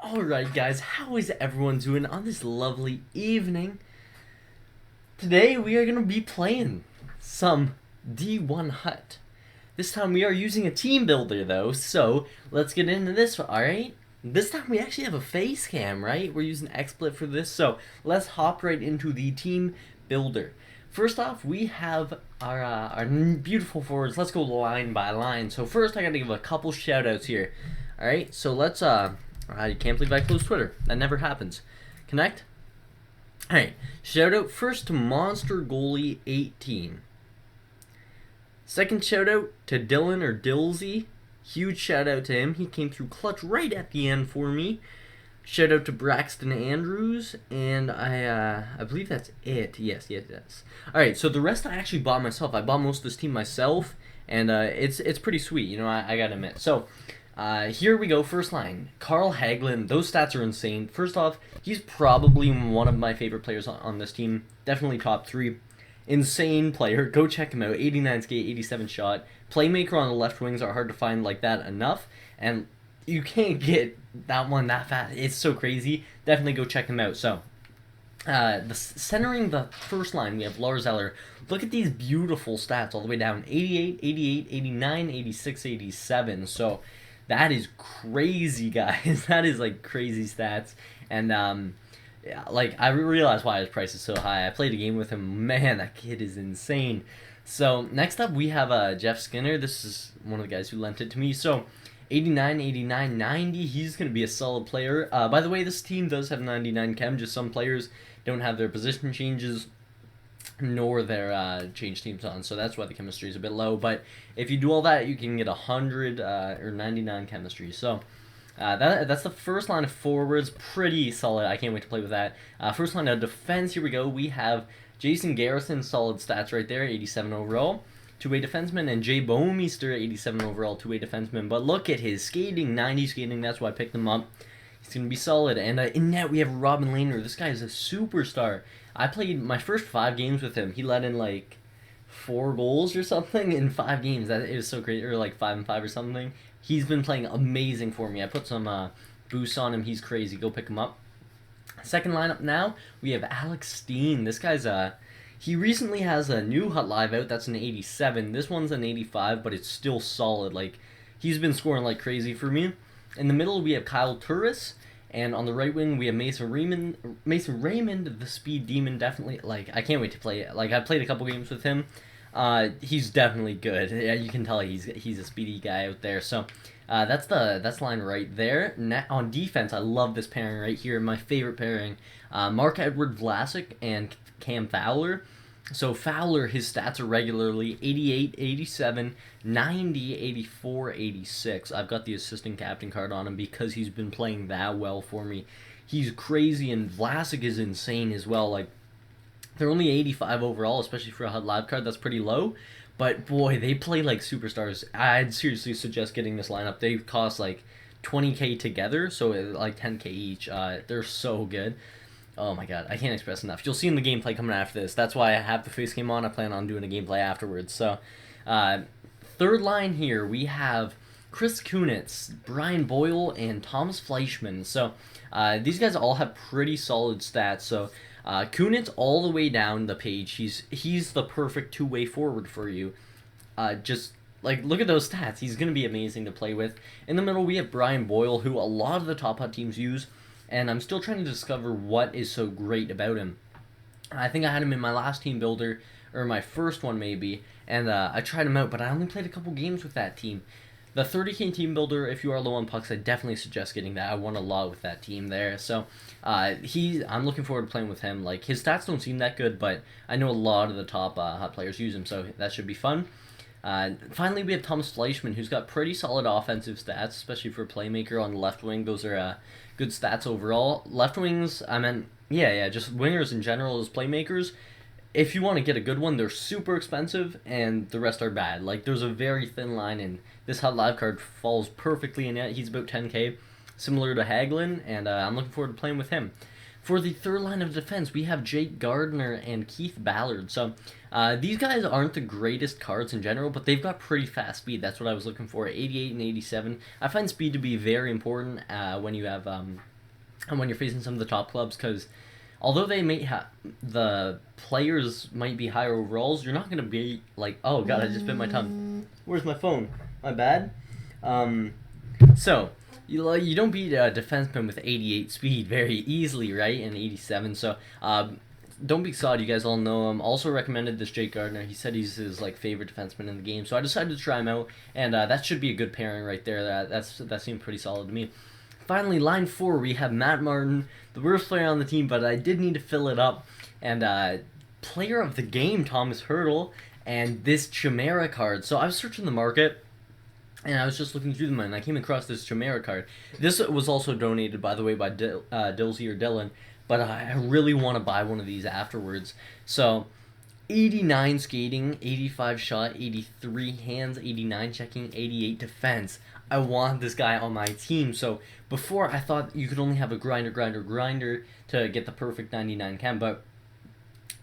Alright guys, how is everyone doing on this lovely evening? Today we are going to be playing some D1 Hut. This time we are using a team builder though, so let's get into this, alright? This time we actually have a face cam, right? We're using XSplit for this, so let's hop right into the team builder. First off, we have our beautiful forwards. Let's go line by line. So first I gotta give a couple shout outs here. Alright, so let's I can't believe I closed Twitter. That never happens. Connect. Alright, shout out first to Monster Goalie 18. Second shout out to Dylan or Dillsy. Huge shout out to him. He came through clutch right at the end for me. Shout out to Braxton Andrews, and I believe that's it. Yes. Alright, so the rest I actually bought myself. I bought most of this team myself, and it's pretty sweet, you know, I gotta admit. So, here we go, first line. Carl Hagelin, those stats are insane. First off, he's probably one of my favorite players on this team. Definitely top 3. Insane player. Go check him out. 89 skate, 87 shot. Playmaker on the left wings are hard to find like that enough, and you can't get that one that fast. It's so crazy. Definitely go check him out. So, centering the first line, we have Lars Eller. Look at these beautiful stats all the way down. 88, 88, 89, 86, 87. So, that is crazy, guys. That is, like, crazy stats. And, yeah, like, I realize why his price is so high. I played a game with him. Man, that kid is insane. So, next up, we have Jeff Skinner. This is one of the guys who lent it to me. So, 89, 89, 90. He's going to be a solid player. By the way, this team does have 99 Chem. Just some players don't have their position changes nor their change teams on. So that's why the chemistry is a bit low. But if you do all that, you can get 100 or 99 chemistry. So that's the first line of forwards. Pretty solid. I can't wait to play with that. First line of defense. Here we go. We have Jason Garrison. Solid stats right there. 87 overall. Two-way defenseman, and Jay Bomeister, 87 overall, two-way defenseman. But look at his skating, 90 skating. That's why I picked him up. He's going to be solid. And in net, we have Robin Lehner. This guy is a superstar. I played my first 5 games with him. He let in, like, 4 goals or something in 5 games. It was so great. Or, like, 5 and 5 or something. He's been playing amazing for me. I put some boosts on him. He's crazy. Go pick him up. Second lineup now, we have Alex Steen. This guy's he recently has a new Hut Live out. That's an 87. This one's an 85, but it's still solid. Like, he's been scoring like crazy for me. In the middle, we have Kyle Turris. And on the right wing, we have Mason Raymond, the speed demon. Definitely, like, I can't wait to play it. Like, I played a couple games with him. He's definitely good. Yeah, you can tell he's a speedy guy out there. So, that's line right there. On defense, I love this pairing right here. My favorite pairing. Mark-Edward Vlasic and Cam Fowler. So Fowler, his stats are regularly 88, 87, 90, 84, 86. I've got the assistant captain card on him because he's been playing that well for me. He's crazy, and Vlasic is insane as well. Like, they're only 85 overall, especially for a HUD Live card. That's pretty low. But, boy, they play like superstars. I'd seriously suggest getting this lineup. They cost, like, 20k together, so like 10k each. They're so good. Oh my god, I can't express enough. You'll see in the gameplay coming after this. That's why I have the face cam on. I plan on doing a gameplay afterwards. So, third line here, we have Chris Kunitz, Brian Boyle, and Thomas Fleischman. So, these guys all have pretty solid stats. So, Kunitz all the way down the page, he's the perfect two-way forward for you. Just, like, look at those stats. He's going to be amazing to play with. In the middle, we have Brian Boyle, who a lot of the top HUT teams use. And I'm still trying to discover what is so great about him. I think I had him in my last team builder, or my first one maybe, and I tried him out, but I only played a couple games with that team. The 30k team builder, if you are low on pucks, I definitely suggest getting that. I won a lot with that team there. So I'm looking forward to playing with him. Like, his stats don't seem that good, but I know a lot of the top HUT players use him, so that should be fun. Finally, we have Thomas Fleischman, who's got pretty solid offensive stats, especially for a playmaker on the left wing. Those are good stats overall. Left wings, just wingers in general as playmakers. If you want to get a good one, they're super expensive, and the rest are bad. Like, there's a very thin line, and this Hut Live card falls perfectly in it. He's about 10k, similar to Hagelin, and I'm looking forward to playing with him. For the third line of defense, we have Jake Gardner and Keith Ballard. So these guys aren't the greatest cards in general, but they've got pretty fast speed. That's what I was looking for, 88 and 87. I find speed to be very important when you have and when you're facing some of the top clubs, because although they may have the players might be higher overalls, you're not gonna be like, oh god, I just bit my tongue. Where's my phone? My bad. So you don't beat a defenseman with 88 speed very easily, right? And 87. So don't be excited. You guys all know him. Also recommended this Jake Gardner. He said he's his like favorite defenseman in the game. So I decided to try him out, and that should be a good pairing right there. That seemed pretty solid to me. Finally, line 4, we have Matt Martin, the worst player on the team, but I did need to fill it up. And player of the game, Thomas Hertl, and this Chimera card. So I was searching the market, and I was just looking through them, and I came across this Chimera card. This was also donated, by the way, by Dilsey or Dylan, but I really want to buy one of these afterwards. So 89 skating, 85 shot, 83 hands, 89 checking, 88 defense. I want this guy on my team. So before, I thought you could only have a grinder to get the perfect 99 chem, but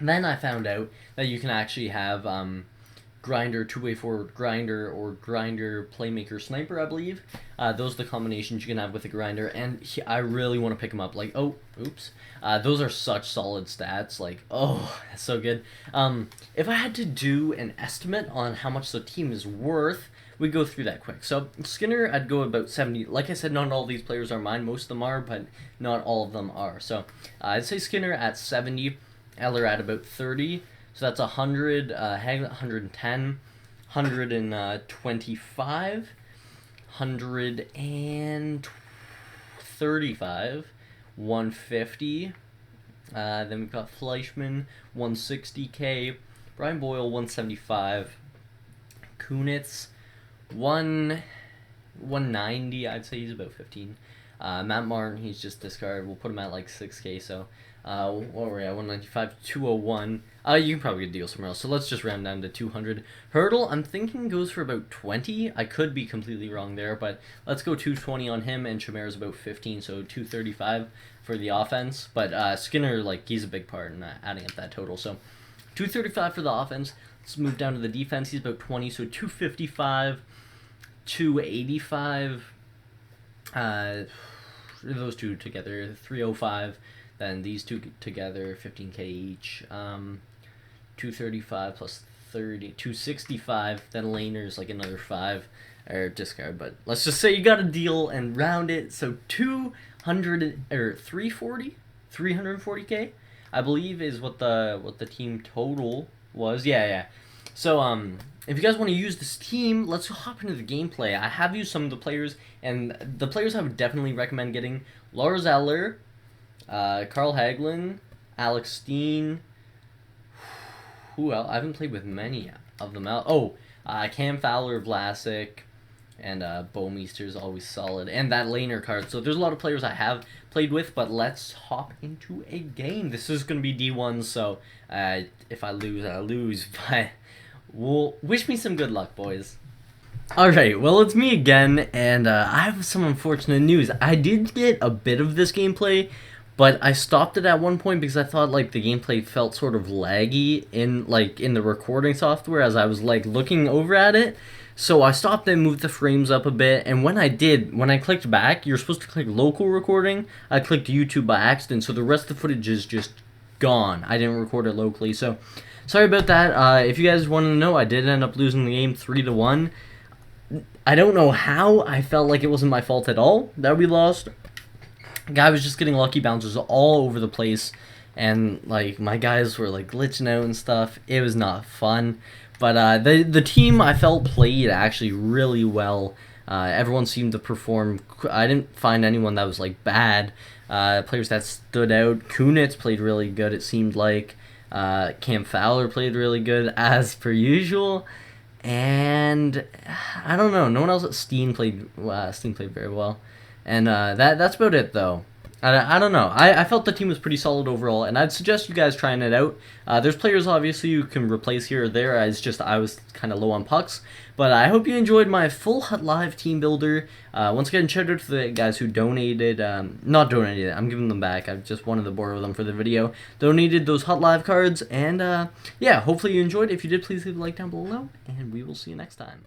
then I found out that you can actually have grinder, two-way forward grinder, or grinder playmaker sniper, I believe. Those are the combinations you can have with a grinder, and I really want to pick them up. Like, oh, oops. Those are such solid stats. Like, oh, that's so good. If I had to do an estimate on how much the team is worth, we go through that quick. So Skinner, I'd go about 70. Like I said, not all these players are mine. Most of them are, but not all of them are. So I'd say Skinner at 70, Eller at about 30. So that's 100, Hagel 110, 125, 135, 150. Then we've got Fleischman, 160K, Brian Boyle, 175, Kunitz, 190. I'd say he's about 15. Matt Martin, he's just discarded. We'll put him at like 6K. So what were we at? 195, 201. You can probably get a deal somewhere else. So let's just round down to 200. Hertl, I'm thinking goes for about 20. I could be completely wrong there, but let's go 220 on him, and Chimera's about 15, so 235 for the offense. But Skinner, like, he's a big part in adding up that total. So 235 for the offense. Let's move down to the defense. He's about 20, so 255, 285. Those two together, 305. Then these two together, 15K each. 235 plus 30, 265. Then Laner's like another 5 or discard. But let's just say you got a deal and round it. So 200 or 340K, I believe, is what the team total was. Yeah. So if you guys want to use this team, let's hop into the gameplay. I have used some of the players, and the players I would definitely recommend getting: Lars Eller, Carl Hagelin, Alex Steen. Who else? I haven't played with many of them out. Oh, Cam Fowler, Vlasic, and Bowmeister's always solid. And that Laner card. So there's a lot of players I have played with, but let's hop into a game. This is going to be D1, so if I lose, I lose. But well, wish me some good luck, boys. Alright, well, it's me again, and I have some unfortunate news. I did get a bit of this gameplay, but I stopped it at one point because I thought like the gameplay felt sort of laggy in the recording software as I was like looking over at it. So I stopped and moved the frames up a bit, and when I clicked back, you're supposed to click local recording. I clicked YouTube by accident, so the rest of the footage is just gone. I didn't record it locally, so sorry about that. If you guys want to know, I did end up losing the game 3-1. I don't know how. I felt like it wasn't my fault at all that we lost. Guy was just getting lucky bounces all over the place, and like my guys were like glitching out and stuff. It was not fun, but the team I felt played actually really well. Everyone seemed to perform. I didn't find anyone that was like bad. Players that stood out. Kunitz played really good, it seemed like. Cam Fowler played really good as per usual. And I don't know. No one else. Steen played very well, and that's about it though. I don't know. I felt the team was pretty solid overall, and I'd suggest you guys trying it out. There's players obviously you can replace here or there. I was kind of low on pucks, but I hope you enjoyed my full Hut Live team builder. Once again, shout out to the guys who donated. Not donated. I'm giving them back. I just wanted to borrow them for the video. Donated those Hut Live cards, and yeah, hopefully you enjoyed. If you did, please leave a like down below, and we will see you next time.